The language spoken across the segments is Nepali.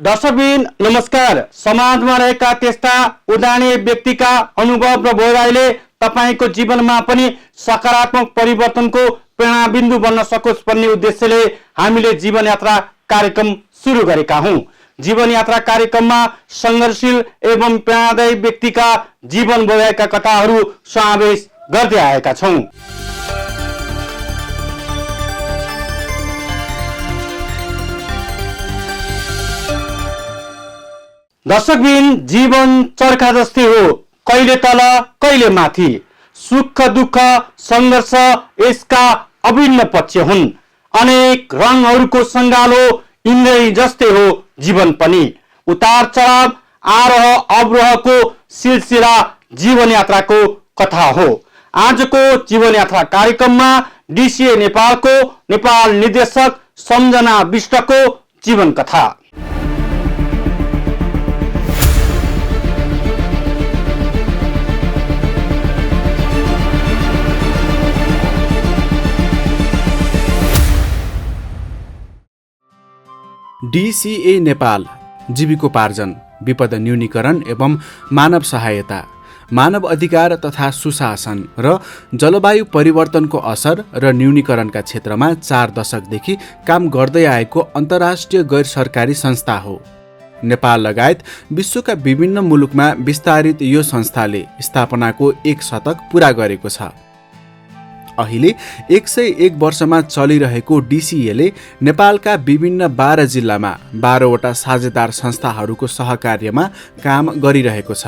दर्शकबिन नमस्कार। समाजमा रहेका त्यस्ता उदाहरणीय व्यक्तिका अनुभव र भोगाइले तपाईको जीवनमा पनि सकारात्मक परिवर्तनको प्रेरणाबिन्दु बन्न सकोस् भन्ने उद्देश्यले हामीले जीवन यात्रा कार्यक्रम सुरु गरेका हौं। जीवन यात्रा कार्यक्रममा संघर्षशील एवं प्रेरणादायी व्यक्तिका जीवन भोगाएका कथाहरू समावेश गर्दै आएका छौं। दर्शकबिन जीवन चरखा जस्तै हो, कहिले तल कहिले माथि। सुख दुःख संघर्ष यसका अभिन्न पक्ष हुन्। अनेक रङहरूको सङ्गालो इन्द्रणी जस्तै हो जीवन पनि। उतार चढाव आरोह अवरोहको सिलसिला जीवन यात्राको कथा हो। आजको जीवन यात्रा कार्यक्रममा डीसीए नेपालको नेपाल निर्देशक सम्झना विष्टको जीवन कथा। डीसीए नेपाल जीविकोपार्जन, विपद न्यूनीकरण एवं मानव सहायता, मानव अधिकार तथा सुशासन र जलवायु परिवर्तनको असर र न्यूनीकरणका क्षेत्रमा 4 दशकदेखि काम गर्दै आएको अन्तर्राष्ट्रिय गैर सरकारी संस्था हो। नेपाल लगायत विश्वका विभिन्न मुलुकमा विस्तारित यो संस्थाले स्थापनाको 1 शतक पूरा गरेको छ। अहिले 101 वर्षमा चलिरहेको डीसीएले नेपालका विभिन्न 12 जिल्लामा 12 वटा साझेदार संस्थाहरूको सहकार्यमा काम गरिरहेको छ।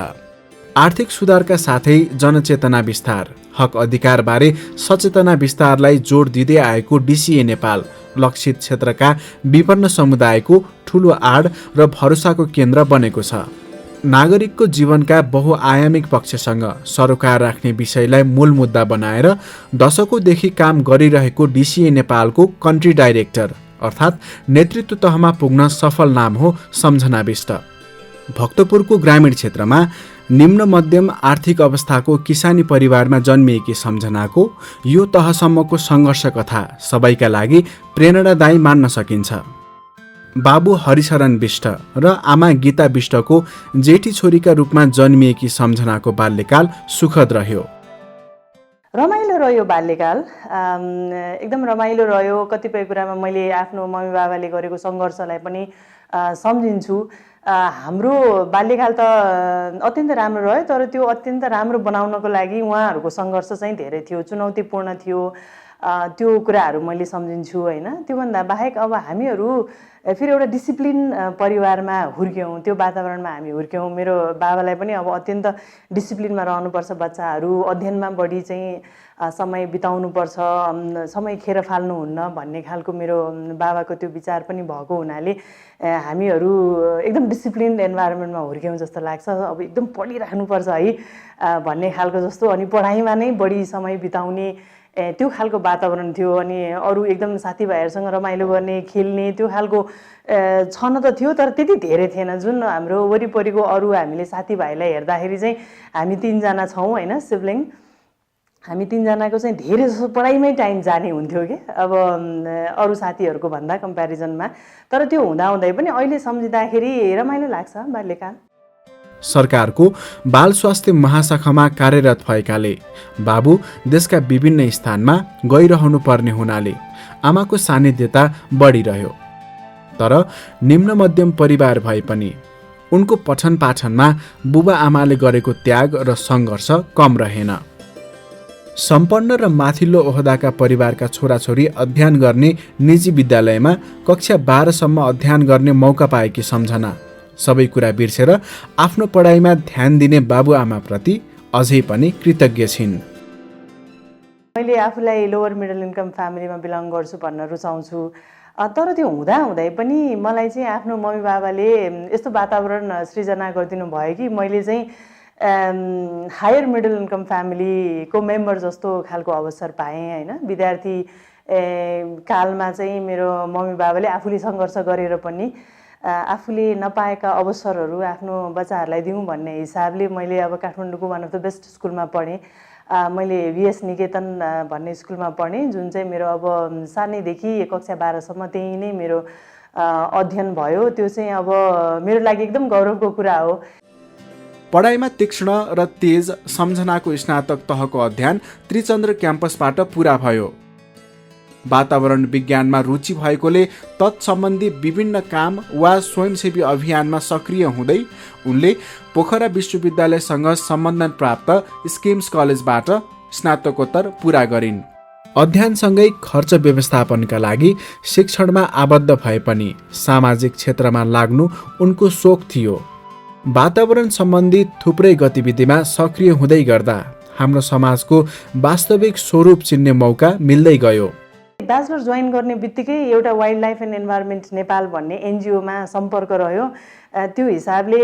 आर्थिक सुधारका साथै जनचेतना विस्तार, हक अधिकारबारे सचेतना विस्तारलाई जोड दिँदै आएको डीसीए नेपाल लक्षित क्षेत्रका विभिन्न समुदायको ठूलो आड र भरोसाको केन्द्र बनेको छ। नागरिकको जीवनका बहुआयामिक पक्षसँग सरोकार राख्ने विषयलाई मूल मुद्दा बनाएर दशकौंदेखि काम गरिरहेको डीसीए नेपालको कन्ट्री डाइरेक्टर अर्थात् नेतृत्व तहमा पुग्न सफल नाम हो सम्झना विष्ट। भक्तपुरको ग्रामीण क्षेत्रमा निम्न मध्यम आर्थिक अवस्थाको किसानी परिवारमा जन्मिएकी सम्झनाको यो तहसम्मको सङ्घर्ष कथा सबैका लागि प्रेरणादायी मान्न सकिन्छ। बाबु हरिशरण विष्ट र आमा गीता विष्टको जेठी छोरीका रूपमा जन्मिएकी सम्झनाको बाल्यकाल सुखद रह्यो। रमाइलो रह्यो बाल्यकाल, एकदम रमाइलो रह्यो। कतिपय कुरामा मैले आफ्नो मम्मी बाबाले गरेको सङ्घर्षलाई पनि सम्झिन्छु। हाम्रो बाल्यकाल त अत्यन्त राम्रो रह्यो, तर त्यो अत्यन्त राम्रो बनाउनको लागि उहाँहरूको सङ्घर्ष चाहिँ धेरै थियो, चुनौतीपूर्ण थियो। त्यो कुराहरू मैले सम्झिन्छु होइन। त्योभन्दा बाहेक अब हामीहरू फेरि एउटा डिसिप्लिन परिवारमा हुर्क्यौँ, त्यो वातावरणमा हामी हुर्क्यौँ। मेरो बाबालाई पनि अब अत्यन्त डिसिप्लिनमा रहनुपर्छ, बच्चाहरू अध्ययनमा बढी चाहिँ समय बिताउनुपर्छ, समय खेर फाल्नुहुन्न भन्ने खालको मेरो बाबाको त्यो विचार पनि भएको हुनाले हामीहरू एकदम डिसिप्लिन इन्भाइरोमेन्टमा हुर्क्यौँ जस्तो लाग्छ। अब एकदम पढिराख्नुपर्छ है भन्ने खालको जस्तो, अनि पढाइमा नै बढी समय बिताउने त्यो खालको वातावरण थियो। अनि अरू एकदम साथीभाइहरूसँग रमाइलो गर्ने, खेल्ने त्यो खालको छन त थियो, तर त्यति धेरै थिएन। जुन हाम्रो वरिपरिको अरू हामीले साथीभाइलाई हेर्दाखेरि चाहिँ हामी 3 जना छौँ होइन, सिब्लिङ। हामी 3 जनाको चाहिँ धेरै जसो पढाइमै टाइम जाने हुन्थ्यो कि अब अरू साथीहरूको भन्दा कम्पेरिजनमा। तर त्यो हुँदाहुँदै पनि अहिले सम्झिँदाखेरि रमाइलो लाग्छ बाल्यकाल। सरकारको बाल स्वास्थ्य महाशाखामा कार्यरत भएकाले बाबु देशका विभिन्न स्थानमा गइरहनु पर्ने हुनाले आमाको सान्निध्यता बढिरह्यो। तर निम्न मध्यम परिवार भए पनि उनको पठन पाठनमा बुबा आमाले गरेको त्याग र सङ्घर्ष कम रहेन। सम्पन्न र माथिल्लो ओहदाका परिवारका छोराछोरी अध्ययन गर्ने निजी विद्यालयमा कक्षा 12 सम्म अध्ययन गर्ने मौका पाएकी सम्झना सबै कुरा बिर्सेर आफ्नो पढाइमा ध्यान दिने बाबुआमाप्रति अझै पनि कृतज्ञ छिन्। मैले आफूलाई लोवर मिडल इन्कम फ्यामिलीमा बिलङ गर्छु भन्न रुचाउँछु। तर त्यो हुँदाहुँदै पनि मलाई चाहिँ आफ्नो मम्मी बाबाले यस्तो वातावरण सृजना गरिदिनु भयो कि मैले चाहिँ हायर मिडल इन्कम फ्यामिलीको मेम्बर जस्तो खालको अवसर पाएँ होइन। विद्यार्थी कालमा चाहिँ मेरो मम्मी बाबाले आफूले सङ्घर्ष गरेर पनि आफूले नपाएका अवसरहरू आफ्नो बच्चाहरूलाई दिउँ भन्ने हिसाबले मैले अब काठमाडौँको वान अफ द बेस्ट स्कुलमा पढेँ। मैले भिएस निकेतन भन्ने स्कुलमा पढेँ, जुन चाहिँ मेरो अब सानैदेखि कक्षा 12 सम्म त्यही नै मेरो अध्ययन भयो त्यो चाहिँ अब मेरो लागि एकदम गौरवको कुरा हो। पढाइमा तीक्ष्ण र तेज सम्झनाको स्नातक तहको अध्ययन त्रिचन्द्र क्याम्पसबाट पुरा भयो। वातावरण विज्ञानमा रुचि भएकोले तत्सम्बन्धी विभिन्न काम वा स्वयंसेवी अभियानमा सक्रिय हुँदै उनले पोखरा विश्वविद्यालयसँग सम्बन्धन प्राप्त स्किम्स कलेजबाट स्नातकोत्तर पुरा गरिन्। अध्ययनसँगै खर्च व्यवस्थापनका लागि शिक्षणमा आबद्ध भए पनि सामाजिक क्षेत्रमा लाग्नु उनको सोख थियो। वातावरण सम्बन्धी थुप्रै गतिविधिमा सक्रिय हुँदै गर्दा हाम्रो समाजको वास्तविक स्वरूप चिन्ने मौका मिल्दै गयो। ब्याचलर जोइन गर्ने बित्तिकै एउटा wild life and environment Nepal भन्ने एनजिओमा सम्पर्क रह्यो। त्यो हिसाबले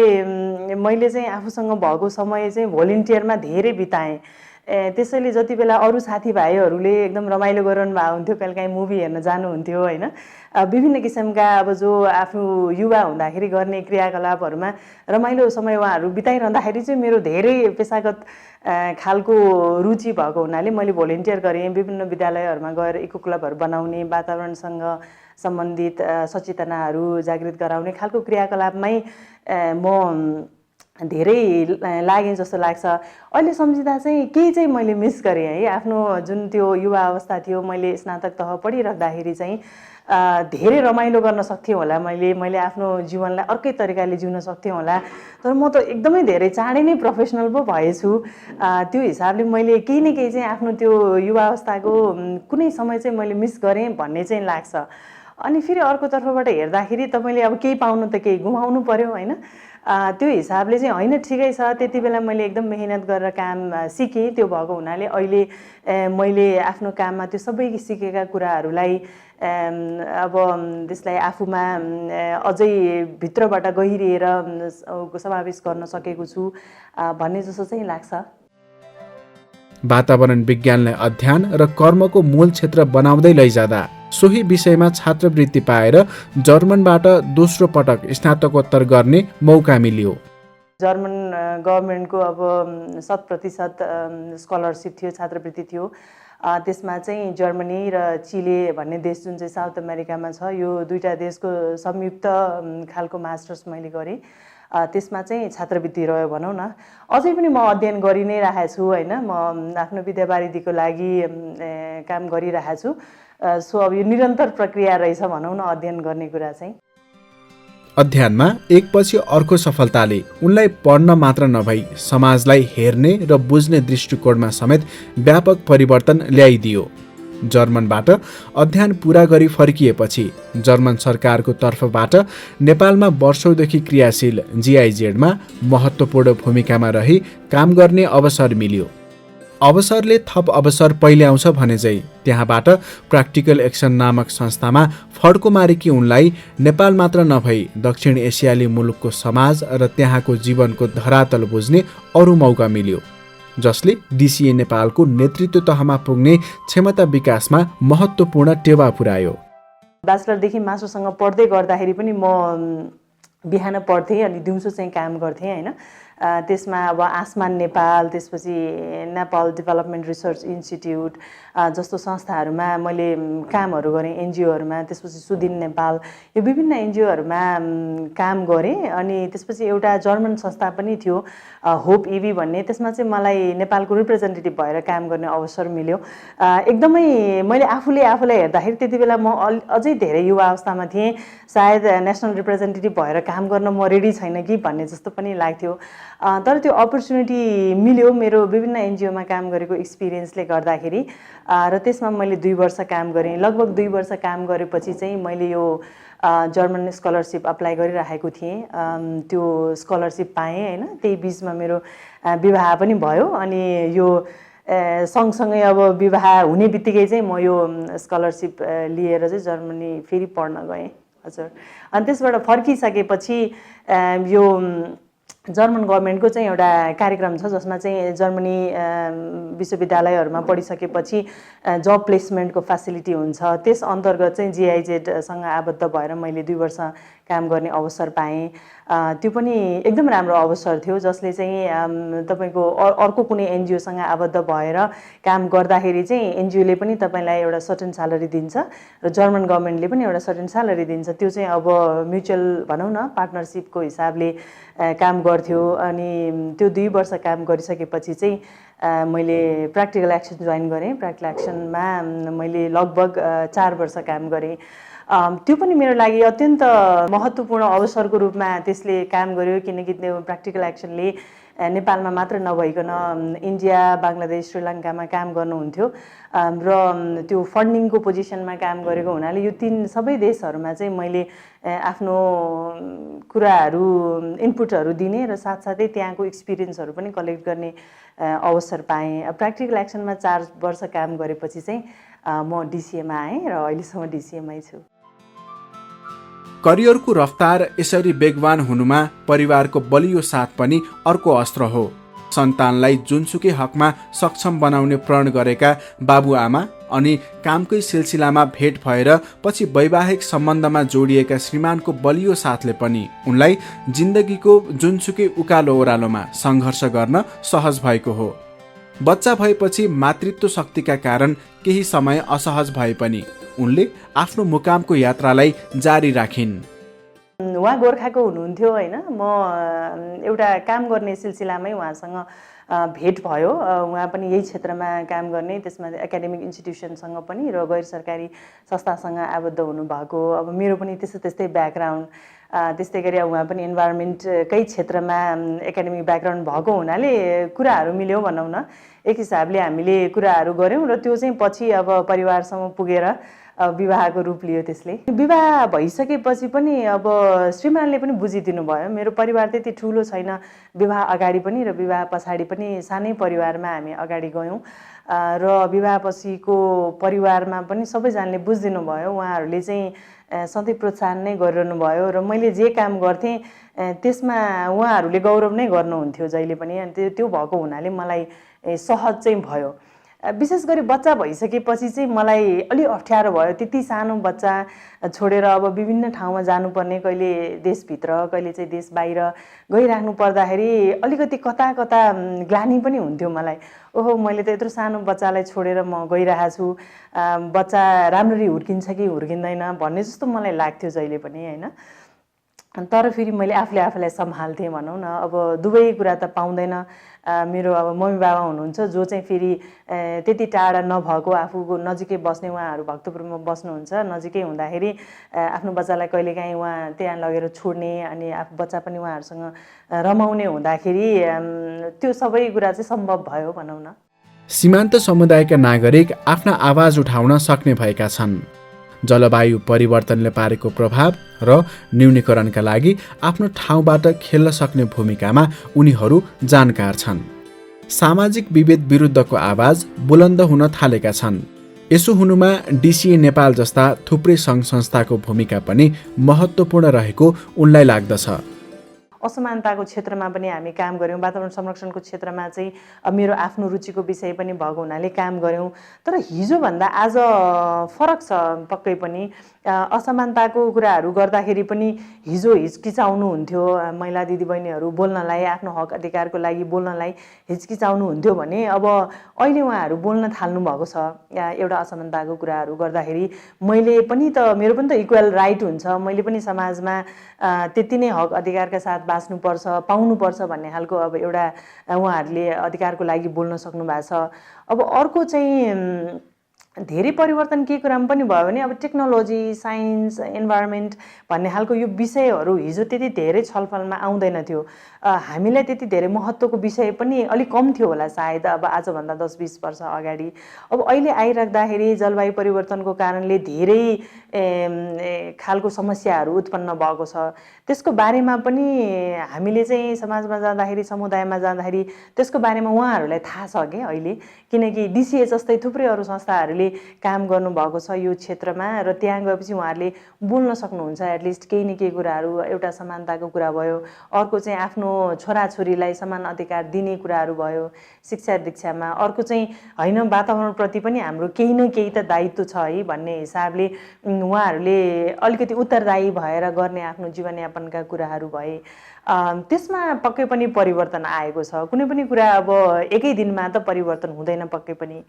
मैले चाहिँ आफूसँग भएको समय चाहिँ भोलिन्टियरमा धेरै बिताएँ। त्यसैले जति बेला अरू साथीभाइहरूले एकदम रमाइलो गराउनु भएको हुन्थ्यो, कहिलेकाहीँ मुभी हेर्न जानुहुन्थ्यो होइन, विभिन्न किसिमका अब जो आफ्नो युवा हुँदाखेरि गर्ने क्रियाकलापहरूमा रमाइलो समय उहाँहरू बिताइरहँदाखेरि चाहिँ मेरो धेरै पेसागत खालको रुचि भएको हुनाले मैले भोलिन्टियर गरेँ। विभिन्न विद्यालयहरूमा गएर इको क्लबहरू बनाउने, वातावरणसँग सम्बन्धित सचेतनाहरू जागृत गराउने खालको क्रियाकलापमै म धेरै लागेँ जस्तो लाग्छ। अहिले सम्झिँदा चाहिँ केही चाहिँ मैले मिस गरेँ है। आफ्नो जुन त्यो युवा अवस्था थियो, मैले स्नातक तह पढिराख्दाखेरि चाहिँ धेरै रमाइलो गर्न सक्थेँ होला, मैले आफ्नो जीवनलाई अर्कै तरिकाले जिउन सक्थेँ होला। तर म त एकदमै धेरै चाँडै नै प्रोफेसनल पो भएछु। त्यो हिसाबले मैले केही न केही चाहिँ आफ्नो त्यो युवा अवस्थाको कुनै समय चाहिँ मैले मिस गरेँ भन्ने चाहिँ लाग्छ। अनि फेरि अर्को तर्फबाट हेर्दाखेरि तपाईँले अब केही पाउनु त केही गुमाउनु पर्यो होइन। त्यो हिसाबले चाहिँ होइन, ठिकै छ, त्यति बेला मैले एकदम मेहनत गरेर काम सिकेँ। त्यो भएको हुनाले अहिले मैले आफ्नो काममा त्यो सबै सिकेका कुराहरूलाई अब त्यसलाई आफूमा अझै भित्रबाट गहिरिएर समावेश गर्न सकेको छु भन्ने जस्तो चाहिँ लाग्छ। वातावरण विज्ञानलाई अध्ययन र कर्मको मूल क्षेत्र बनाउँदै लैजाँदा सोही विषयमा छात्रवृत्ति पाएर जर्मनबाट दोस्रो पटक स्नातकोत्तर गर्ने मौका मिल्यो। जर्मन गभर्मेन्टको अब 100% स्कलरसिप थियो, छात्रवृत्ति थियो। त्यसमा चाहिँ जर्मनी र चिले भन्ने देश जुन चाहिँ साउथ अमेरिकामा छ, यो दुईटा देशको संयुक्त खालको मास्टर्स मैले गरेँ। त्यसमा चाहिँ छात्रवृत्ति रह्यो भनौँ न। अझै पनि म अध्ययन गरि नै राखेको छु होइन। म आफ्नो विद्यावारिधीको लागि काम गरिरहेको छु। सो अब यो निरन्तर प्रक्रिया रहेछ भनौँ न अध्ययन गर्ने कुरा चाहिँ। अध्ययनमा एकपछि अर्को सफलताले उनलाई पढ्न मात्र नभई समाजलाई हेर्ने र बुझ्ने दृष्टिकोणमा समेत व्यापक परिवर्तन ल्याइदियो। जर्मनबाट अध्ययन पुरा गरी फर्किएपछि जर्मन सरकारको तर्फबाट नेपालमा वर्षौंदेखि क्रियाशील जीआइजेडमा महत्त्वपूर्ण भूमिकामा रही काम गर्ने अवसर मिल्यो। अवसरले थप अवसर पहिले आउँछ भने चाहिँ त्यहाँबाट प्र्याक्टिकल एक्सन नामक संस्थामा फड्को मारेकी उनलाई नेपाल मात्र नभई दक्षिण एसियाली मुलुकको समाज र त्यहाँको जीवनको धरातल बुझ्ने अरू मौका मिल्यो, जसले डिसिए नेपालको नेतृत्व तहमा पुग्ने क्षमता विकासमा महत्त्वपूर्ण टेवा पुर्यायो। ब्याचलरदेखि मास्टरसँग पढ्दै गर्दाखेरि पनि म बिहान पढ्थेँ अनि दिउँसो चाहिँ काम गर्थेँ होइन। त्यसमा अब आसमान नेपाल, त्यसपछि नेपाल डेभलपमेन्ट रिसर्च इन्स्टिट्युट जस्तो संस्थाहरूमा मैले कामहरू गरेँ, एनजिओहरूमा। त्यसपछि सुदिन नेपाल, यो विभिन्न एनजिओहरूमा काम गरेँ। अनि त्यसपछि एउटा जर्मन संस्था पनि थियो होप इभी भन्ने, त्यसमा चाहिँ मलाई नेपालको रिप्रेजेन्टेटिभ भएर काम गर्ने अवसर मिल्यो। एकदमै मैले आफूलाई हेर्दाखेरि त्यति बेला म अझै धेरै युवा अवस्थामा थिएँ। सायद नेसनल रिप्रेजेन्टेटिभ भएर काम गर्न म रेडी छैन कि भन्ने जस्तो पनि लाग्थ्यो। तर त्यो अपर्च्युनिटी मिल्यो मेरो विभिन्न एनजिओमा काम गरेको एक्सपिरियन्सले गर्दाखेरि। र त्यसमा मैले 2 वर्ष काम गरेँ। लगभग 2 वर्ष काम गरेपछि चाहिँ मैले यो जर्मन स्कलरसिप अप्लाई गरिरहेको थिएँ। त्यो स्कलरसिप पाएँ होइन। त्यही बिचमा मेरो विवाह पनि भयो। अनि यो सँगसँगै अब विवाह हुने बित्तिकै चाहिँ म यो स्कलरसिप लिएर चाहिँ जर्मनी फेरि पढ्न गएँ। हजुर। अनि त्यसबाट फर्किसकेपछि यो जर्मन गभर्मेन्टको चाहिँ एउटा कार्यक्रम छ जसमा चाहिँ जर्मनी विश्वविद्यालयहरूमा पढिसकेपछि जब प्लेसमेन्टको फेसिलिटी हुन्छ। त्यस अन्तर्गत चाहिँ जीआइजेडसँग आबद्ध भएर मैले 2 वर्ष काम गर्ने अवसर पाएँ। त्यो पनि एकदम राम्रो अवसर थियो, जसले चाहिँ तपाईँको अर्को कुनै एनजिओसँग आबद्ध भएर काम गर्दाखेरि चाहिँ एनजिओले पनि तपाईँलाई एउटा सर्टेन स्यालेरी दिन्छ र जर्मन गभर्मेन्टले पनि एउटा सर्टेन स्यालेरी दिन्छ। त्यो चाहिँ अब म्युचुअल भनौँ न पार्टनरसिपको हिसाबले काम गर्थ्यो। अनि त्यो 2 वर्ष काम गरिसकेपछि चाहिँ मैले प्र्याक्टिकल एक्सन जोइन गरेँ। प्र्याक्टिकल एक्सनमा मैले लगभग 4 वर्ष काम गरेँ। त्यो पनि मेरो लागि अत्यन्त महत्त्वपूर्ण अवसरको रूपमा त्यसले काम गर्यो, किनकि त्यो प्र्याक्टिकल एक्सनले नेपालमा मात्र नभइकन इन्डिया, बङ्गलादेश, श्रीलङ्कामा काम गर्नुहुन्थ्यो र त्यो फन्डिङको पोजिसनमा काम गरेको हुनाले यो 3 सबै देशहरूमा चाहिँ मैले आफ्नो कुराहरू इनपुटहरू दिने र साथसाथै त्यहाँको एक्सपिरियन्सहरू पनि कलेक्ट गर्ने अवसर पाएँ। प्र्याक्टिकल एक्सनमा 4 वर्ष काम गरेपछि चाहिँ म डिसिएमा आएँ र अहिलेसम्म डिसिएमै छु। करियरको रफ्तार यसरी वेगवान हुनुमा परिवारको बलियो साथ पनि अर्को अस्त्र हो। सन्तानलाई जुनसुकै हकमा सक्षम बनाउने प्रण गरेका बाबुआमा अनि कामकै सिलसिलामा भेट भएर पछि वैवाहिक सम्बन्धमा जोडिएका श्रीमानको बलियो साथले पनि उनलाई जिन्दगीको जुनसुकै उकालो ओह्रालोमा सङ्घर्ष गर्न सहज भएको हो। बच्चा भएपछि मातृत्व शक्तिका कारण केही समय असहज भए पनि उनले आफ्नो मुकामको यात्रालाई जारी राखिन्। उहाँ गोर्खाको हुनुहुन्थ्यो होइन, म एउटा काम गर्ने सिलसिलामै उहाँसँग भेट भयो। उहाँ पनि यही क्षेत्रमा काम गर्ने, त्यसमा एकाडेमिक इन्स्टिट्युसनसँग पनि र गैर सरकारी संस्थासँग आबद्ध हुनुभएको। अब मेरो पनि त्यस्तै ब्याकग्राउन्ड, त्यस्तै गरी उहाँ पनि इन्भाइरोमेन्टकै क्षेत्रमा एकाडेमिक ब्याकग्राउन्ड भएको हुनाले कुराहरू मिल्यो भनौँ न। एक हिसाबले हामीले कुराहरू गऱ्यौँ र त्यो चाहिँ पछि अब परिवारसम्म पुगेर विवाहको रूप लियो। त्यसले विवाह भइसकेपछि पनि अब श्रीमानले पनि बुझिदिनु भयो। मेरो परिवार त्यति ठुलो छैन, विवाह अगाडि पनि र विवाह पछाडि पनि सानै परिवारमा हामी अगाडि गयौँ र विवाहपछिको परिवारमा पनि सबैजनाले बुझिदिनु भयो। उहाँहरूले चाहिँ सधैँ प्रोत्साहन नै गरिरहनु भयो र मैले जे काम गर्थेँ त्यसमा उहाँहरूले गौरव नै गर्नुहुन्थ्यो जहिले पनि। अनि त्यो भएको हुनाले मलाई सहज चाहिँ भयो। विशेष गरी बच्चा भइसकेपछि चाहिँ मलाई अलि अप्ठ्यारो भयो। त्यति सानो बच्चा छोडेर अब विभिन्न ठाउँमा जानुपर्ने, कहिले देशभित्र कहिले चाहिँ देश बाहिर गइराख्नु पर्दाखेरि अलिकति कता कता ग्लानि पनि हुन्थ्यो मलाई। ओहो, मैले त यत्रो सानो बच्चालाई छोडेर म गइरहेको छु, बच्चा राम्ररी हुर्किन्छ कि हुर्किँदैन भन्ने जस्तो मलाई लाग्थ्यो जहिले पनि होइन। तर फेरि मैले आफूलाई सम्हाल्थेँ भनौँ न। अब दुवै कुरा त पाउँदैन। मेरो अब मम्मी बाबा हुनुहुन्छ जो चाहिँ फेरि त्यति टाढा नभएको, आफूको नजिकै बस्ने, उहाँहरू भक्तपुरमा बस्नुहुन्छ। नजिकै हुँदाखेरि आफ्नो बच्चालाई कहिलेकाहीँ उहाँ त्यहाँ लगेर छोड्ने अनि आफू बच्चा पनि उहाँहरूसँग रमाउने हुँदाखेरि त्यो सबै कुरा चाहिँ सम्भव भयो भनौँ न। सीमान्त समुदायका नागरिक आफ्ना आवाज उठाउन सक्ने भएका छन्। जलवायु परिवर्तनले पारेको प्रभाव र न्यूनीकरणका लागि आफ्नो ठाउँबाट खेल्न सक्ने भूमिकामा उनीहरू जानकार छन्। सामाजिक विभेद विरुद्धको आवाज बुलन्द हुन थालेका छन्। यसो हुनुमा डिसिए नेपाल जस्ता थुप्रै सङ्घ संस्थाको भूमिका पनि महत्त्वपूर्ण रहेको उनलाई लाग्दछ। असमानताको क्षेत्रमा पनि हामी काम गऱ्यौँ। वातावरण संरक्षणको क्षेत्रमा चाहिँ मेरो आफ्नो रुचिको विषय पनि भएको हुनाले काम गऱ्यौँ। तर हिजोभन्दा आज फरक छ पक्कै पनि। असमानताको कुराहरू गर्दाखेरि पनि हिजो हिचकिचाउनु हुन्थ्यो, महिला दिदीबहिनीहरू बोल्नलाई, आफ्नो हक अधिकारको लागि बोल्नलाई हिचकिचाउनु हुन्थ्यो भने अब अहिले उहाँहरू बोल्न थाल्नु भएको छ। एउटा असमानताको कुराहरू गर्दाखेरि मैले पनि त, मेरो पनि त इक्वल राइट हुन्छ, मैले पनि समाजमा त्यति नै हक अधिकारका साथ बाँच्नुपर्छ, पाउनुपर्छ भन्ने खालको अब एउटा उहाँहरूले अधिकारको लागि बोल्न सक्नु भएको छ। अब अर्को चाहिँ धेरै परिवर्तन के कुरामा पनि भयो भने अब टेक्नोलोजी, साइन्स, इन्भाइरोमेन्ट भन्ने खालको यो विषयहरू हिजो त्यति धेरै छलफलमा आउँदैन थियो। हामीलाई त्यति धेरै महत्त्वको विषय पनि अलिक कम थियो होला सायद, अब आजभन्दा 10-20 वर्ष अगाडि। अब अहिले आइराख्दाखेरि जलवायु परिवर्तनको कारणले धेरै खालको समस्याहरू उत्पन्न भएको छ। त्यसको बारेमा पनि हामीले चाहिँ समाजमा जाँदाखेरि, समुदायमा जाँदाखेरि त्यसको बारेमा उहाँहरूलाई थाहा छ क्या अहिले, किनकि डिसिए जस्तै थुप्रै अरू संस्थाहरूले उहाँहरूले काम गर्नुभएको छ यो क्षेत्रमा र त्यहाँ गएपछि उहाँहरूले बोल्न सक्नुहुन्छ एटलिस्ट केही न केही कुराहरू। एउटा समानताको कुरा भयो, अर्को चाहिँ आफ्नो छोराछोरीलाई समान अधिकार दिने कुराहरू भयो शिक्षा दीक्षामा, अर्को चाहिँ होइन वातावरणप्रति पनि हाम्रो केही न केही त दायित्व छ है भन्ने हिसाबले उहाँहरूले अलिकति उत्तरदायी भएर गर्ने आफ्नो जीवनयापनका कुराहरू भए। त्यसमा पक्कै पनि परिवर्तन आएको छ। कुनै पनि कुरा अब एकै दिनमा त परिवर्तन हुँदैन, पक्कै पनि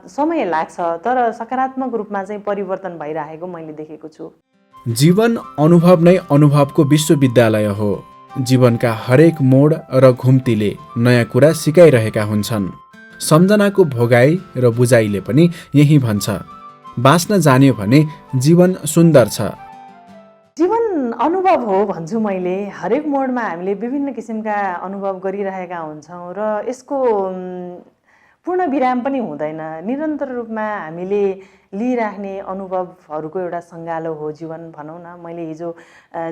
समय लाग्छ, तर सकारात्मक रूपमा चाहिँ परिवर्तन भइरहेको मैले देखेको छु। जीवन अनुभव नै अनुभवको विश्वविद्यालय हो। जीवनका हरेक मोड र घुम्तीले नयाँ कुरा सिकाइरहेका हुन्छन्। सम्झनाको भोगाई र बुझाइले पनि यही भन्छ, बाँच्न जान्यो भने जीवन सुन्दर छ। जीवन अनुभव हो भन्छु मैले। हरेक मोडमा हामीले विभिन्न किसिमका अनुभव गरिरहेका हुन्छौँ र यसको पूर्ण विराम पनि हुँदैन। निरन्तर रूपमा हामीले लिइराख्ने अनुभवहरूको एउटा सङ्गालो हो जीवन भनौँ न। मैले हिजो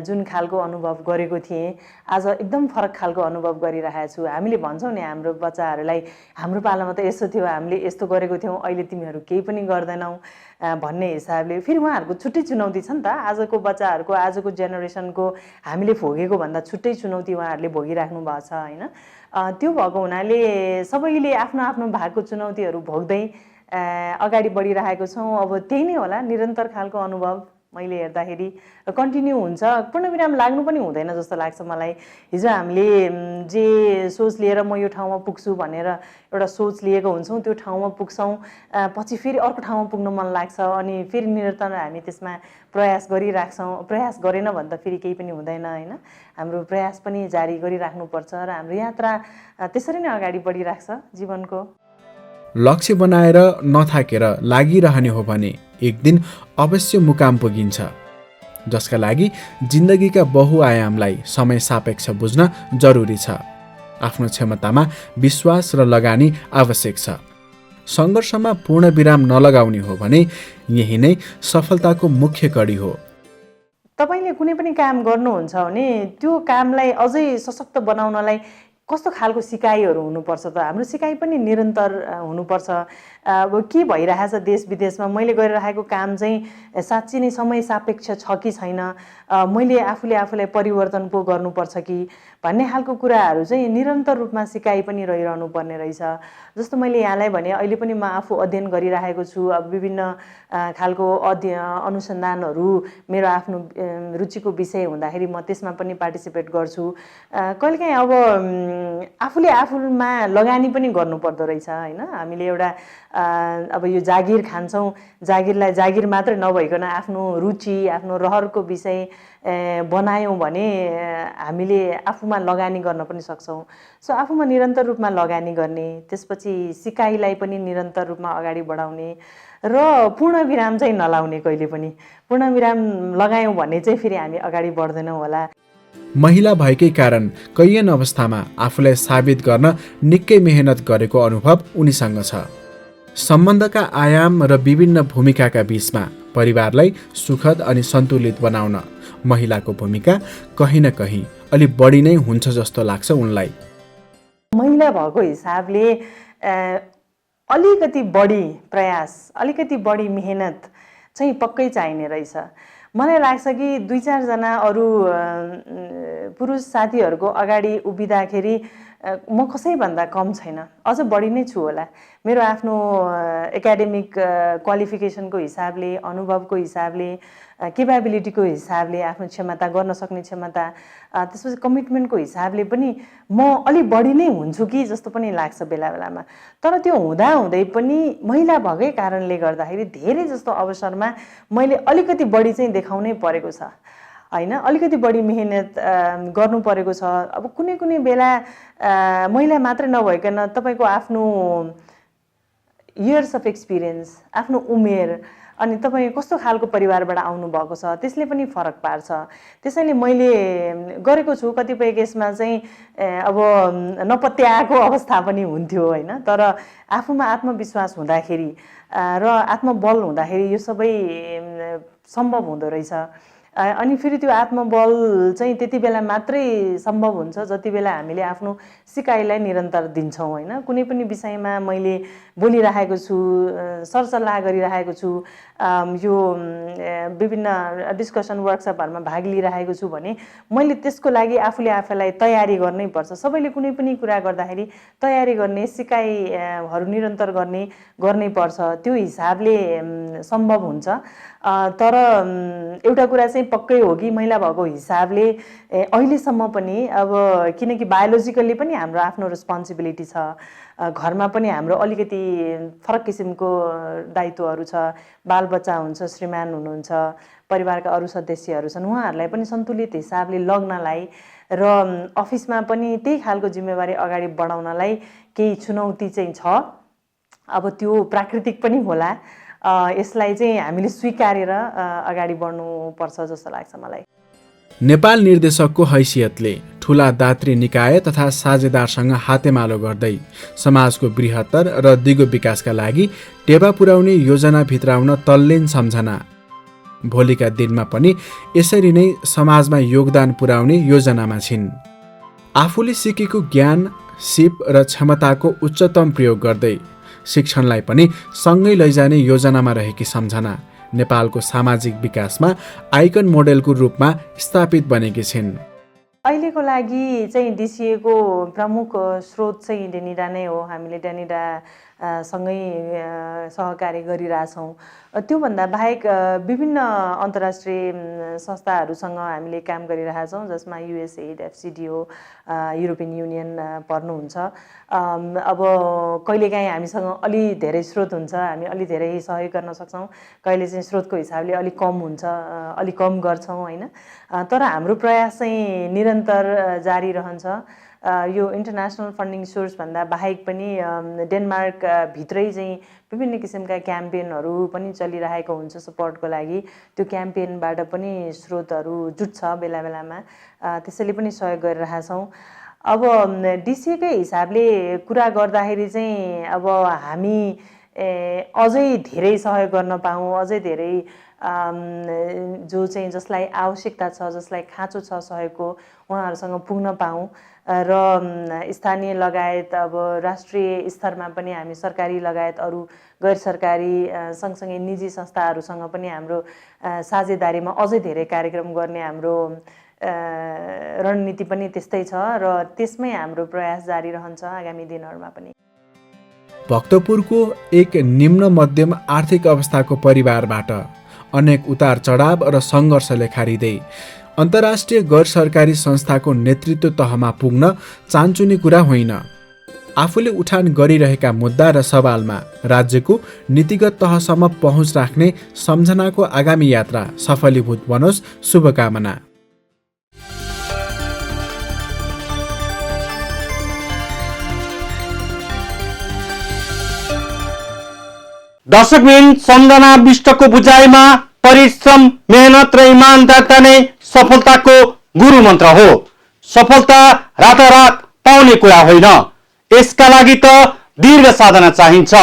जुन खालको अनुभव गरेको थिएँ आज एकदम फरक खालको अनुभव गरिरहेको छु। हामीले भन्छौँ नि हाम्रो बच्चाहरूलाई, हाम्रो पालामा त यस्तो थियो, हामीले यस्तो गरेको थियौँ, अहिले तिमीहरू केही पनि गर्दैनौ भन्ने हिसाबले। फेरि उहाँहरूको छुट्टै चुनौती छ नि त। आजको बच्चाहरूको, आजको जेनेरेसनको हामीले भोगेको भन्दा छुट्टै चुनौती उहाँहरूले भोगिराख्नु भएको छ होइन। त्यो भएको हुनाले सबैले आफ्नो आफ्नो भागको चुनौतीहरू भोग्दै अगाडि बढिरहेको छौँ। अब त्यही नै होला निरन्तर खालको अनुभव मैले हेर्दाखेरि कन्टिन्यू हुन्छ। पूर्णविराम लाग्नु पनि हुँदैन जस्तो लाग्छ मलाई। हिजो हामीले जे सोच लिएर म यो ठाउँमा पुग्छु भनेर एउटा सोच लिएको हुन्छौँ, त्यो ठाउँमा पुग्छौँ, पछि फेरि अर्को ठाउँमा पुग्न मन लाग्छ अनि फेरि निरन्तर हामी त्यसमा प्रयास गरिराख्छौँ। प्रयास गरेन भने त फेरि केही पनि हुँदैन होइन। हाम्रो प्रयास पनि जारी गरिराख्नुपर्छ र हाम्रो यात्रा त्यसरी नै अगाडि बढिराख्छ जीवनको। लक्ष्य बनाएर नथाकेर लागिरहने हो भने एक दिन अवश्य मुकाम पुगिन्छ, जसका लागि जिन्दगीका बहुआयामलाई समय सापेक्ष बुझ्न जरुरी छ। आफ्नो क्षमतामा विश्वास र लगानी आवश्यक छ। सङ्घर्षमा पूर्ण विराम नलगाउने हो भने यही नै सफलताको मुख्य कडी हो। तपाईँले कुनै पनि काम गर्नुहुन्छ भने त्यो कामलाई अझै सशक्त बनाउनलाई कस्तो खालको सिकाइहरू हुनुपर्छ त? हाम्रो सिकाइ पनि निरन्तर हुनुपर्छ। अब के भइरहेछ देश विदेशमा, मैले गरिरहेको काम चाहिँ साँच्ची नै समय सापेक्ष छ कि छैन, मैले आफूलाई परिवर्तन पो गर्नुपर्छ कि भन्ने खालको कुराहरू चाहिँ निरन्तर रूपमा सिकाइ पनि रहिरहनु पर्ने रहेछ। जस्तो मैले यहाँलाई भने अहिले पनि म आफू अध्ययन गरिरहेको छु। अब विभिन्न खालको अनुसन्धानहरू मेरो आफ्नो रुचिको विषय हुँदाखेरि म त्यसमा पनि पार्टिसिपेट गर्छु। कहिलेकाहीँ अब आफूले आफूमा लगानी पनि गर्नुपर्दो रहेछ होइन। हामीले एउटा अब यो जागिर खान्छौँ, जागिरलाई जागिर मात्रै नभइकन आफ्नो रुचि, आफ्नो रहरको विषय बनायौँ भने हामीले आफूमा लगानी गर्न पनि सक्छौँ। सो आफूमा निरन्तर रूपमा लगानी गर्ने, त्यसपछि सिकाइलाई पनि निरन्तर रूपमा अगाडि बढाउने र पूर्ण विराम चाहिँ नलाउने। कहिले पनि पूर्ण विराम लगायौँ भने चाहिँ फेरि हामी अगाडि बढ्दैनौँ होला। महिला भएकै कारण कैयन अवस्थामा आफूलाई साबित गर्न निकै मेहनत गरेको अनुभव उनीसँग छ। सम्बन्धका आयाम र विभिन्न भूमिकाका बीचमा परिवारलाई सुखद अनि सन्तुलित बनाउन महिलाको भूमिका कहीँ न कहीँ अलि बढी नै हुन्छ जस्तो लाग्छ उनलाई। महिला भएको हिसाबले अलिकति बढी प्रयास, अलिकति बढी मेहनत चाहिँ पक्कै चाहिने रहेछ। मलाई लाग्छ कि 2-4 जना अरू पुरुष साथीहरूको अगाडि उभिँदाखेरि म कसैभन्दा कम छैन, अझ बढी नै छु होला। मेरो आफ्नो एकाडेमिक क्वालिफिकेसनको हिसाबले, अनुभवको हिसाबले, केपेबिलिटीको हिसाबले, आफ्नो क्षमता, गर्न सक्ने क्षमता, त्यसपछि कमिटमेन्टको हिसाबले पनि म अलि बढी नै हुन्छु कि जस्तो पनि लाग्छ बेला बेलामा। तर त्यो हुँदाहुँदै पनि महिला भएकै कारणले गर्दाखेरि धेरै जस्तो अवसरमा मैले अलिकति बढी चाहिँ देखाउनै परेको छ होइन। अलिकति बढी मेहनत गर्नु परेको छ। अब कुनै कुनै बेला महिला मात्रै नभइकन तपाईँको आफ्नो इयर्स अफ एक्सपिरियन्स, आफ्नो उमेर, अनि तपाईँ कस्तो खालको परिवारबाट आउनुभएको छ त्यसले पनि फरक पार्छ। त्यसैले मैले गरेको छु कतिपय केसमा चाहिँ अब नपत्याएको अवस्था पनि हुन्थ्यो होइन। तर आफूमा आत्मविश्वास हुँदाखेरि र आत्मबल हुँदाखेरि यो सबै सम्भव हुँदो रहेछ। अनि फेरि त्यो आत्मबल चाहिँ त्यति बेला मात्रै सम्भव हुन्छ जति बेला हामीले आफ्नो सिकाइलाई निरन्तर दिन्छौँ होइन। कुनै पनि विषयमा मैले बोलिरहेको छु, सरसल्लाह गरिरहेको छु, यो विभिन्न डिस्कसन वर्कसपहरूमा भाग लिइरहेको छु भने मैले त्यसको लागि आफूले आफैलाई तयारी गर्नै पर्छ। सबैले कुनै पनि कुरा गर्दाखेरि तयारी गर्ने, सिकाइहरू निरन्तर गर्नै पर्छ। त्यो हिसाबले सम्भव हुन्छ। तर एउटा कुरा चाहिँ पक्कै हो कि महिला भएको हिसाबले अहिलेसम्म पनि अब किनकि बायोलोजिकल्ली पनि हाम्रो आफ्नो रेस्पोन्सिबिलिटी छ, घरमा पनि हाम्रो अलिकति फरक किसिमको दायित्वहरू छ, बालबच्चा हुन्छ, श्रीमान हुनुहुन्छ, परिवारका अरू सदस्यहरू छन्, उहाँहरूलाई पनि सन्तुलित हिसाबले लग्नलाई र अफिसमा पनि त्यही खालको जिम्मेवारी अगाडि बढाउनलाई केही चुनौती चाहिँ छ। अब त्यो प्राकृतिक पनि होला, यसलाई चाहिँ हामीले स्वीकारेर अगाडि बढ्नुपर्छ जस्तो लाग्छ मलाई। नेपाल निर्देशकको हैसियतले ठूला दात्री निकाय तथा साझेदारसँग हातेमालो गर्दै समाजको बृहत्तर र दिगो विकासका लागि टेवा पुर्याउने योजना भित्राउन तल्लीन सम्झना। भोलिका दिनमा पनि यसरी नै समाजमा योगदान पुर्याउने योजनामा छिन्। आफूले सिकेको ज्ञान, सिप र क्षमताको उच्चतम प्रयोग गर्दै शिक्षणलाई पनि सँगै लैजाने योजनामा रहेकी सम्झना नेपालको सामाजिक विकासमा आइकन मोडेलको रूपमा स्थापित बनेकी छिन्। अहिलेको लागि चाहिँ डिसिएको प्रमुख स्रोत चाहिँ डेनिडा नै हो। हामीले डेनिडा सँगै सहकार्य गरिरहेछौँ। त्योभन्दा बाहेक विभिन्न अन्तर्राष्ट्रिय संस्थाहरूसँग हामीले काम गरिरहेछौँ, जसमा युएसएड, एफसिडिओ, युरोपियन युनियन पर्नुहुन्छ। अब कहिलेकाहीँ हामीसँग अलि धेरै स्रोत हुन्छ, हामी अलि धेरै सहयोग गर्न सक्छौँ, कहिले चाहिँ स्रोतको हिसाबले अलिक कम हुन्छ, अलिक कम गर्छौँ होइन। तर हाम्रो प्रयास चाहिँ निरन्तर जारी रहन्छ। यो इन्टरनेसनल फन्डिङ सोर्स भन्दा बाहेक पनि डेनमार्क भित्रै चाहिँ विभिन्न किसिमका क्याम्पेनहरू पनि चलिरहेको हुन्छ सपोर्टको लागि। त्यो क्याम्पेनबाट पनि स्रोतहरू जुट्छ बेला बेलामा, त्यसैले पनि सहयोग गरिरहेछौँ। अब डिसिएकै हिसाबले कुरा गर्दाखेरि चाहिँ अब हामी अझै धेरै सहयोग गर्न पाऊँ, अझै धेरै जो चाहिँ जसलाई आवश्यकता छ, जसलाई खाँचो छ सहयोगको, उहाँहरूसँग पुग्न पाऊँ र स्थानीय लगायत अब राष्ट्रिय स्तरमा पनि हामी सरकारी लगायत अरू गैर सरकारी सँगसँगै निजी संस्थाहरूसँग पनि हाम्रो साझेदारीमा अझै धेरै कार्यक्रम गर्ने हाम्रो रणनीति पनि त्यस्तै छ र त्यसमै हाम्रो प्रयास जारी रहन्छ आगामी दिनहरूमा पनि। भक्तपुरको एक निम्न मध्यम आर्थिक अवस्थाको परिवारबाट अनेक उतार चढाव र सङ्घर्षले खारिँदै अन्तर्राष्ट्रिय गैर सरकारी संस्थाको नेतृत्व तहमा पुग्न चान्चुने कुरा होइन। आफूले उठान गरिरहेका मुद्दा र सवालमा राज्यको नीतिगत तहसम्म पहुँच राख्ने सम्झनाको आगामी यात्रा सफलीभूत बनोस्, शुभकामना। दर्शकबिन, सम्झना विष्टको बुझाइमा परिश्रम, मेहनत र इमानदारता नै सफलताको गुरु मन्त्र हो। सफलता रातारात पाउने कुरा होइन, यसका लागि त दीर्घ साधना चाहिन्छ।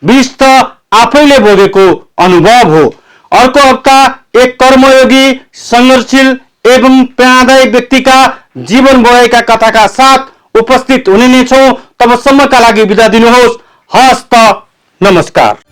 विष त आफैले भोगेको अनुभव हो। अर्को हप्ता एक कर्मयोगी, सङ्घर्षशील एवं प्रेरणादायक व्यक्तिका जीवन भोगेका कथाका साथ उपस्थित हुने नै छौँ। तबसम्मका लागि बिदा दिनुहोस्। हस्त नमस्कार।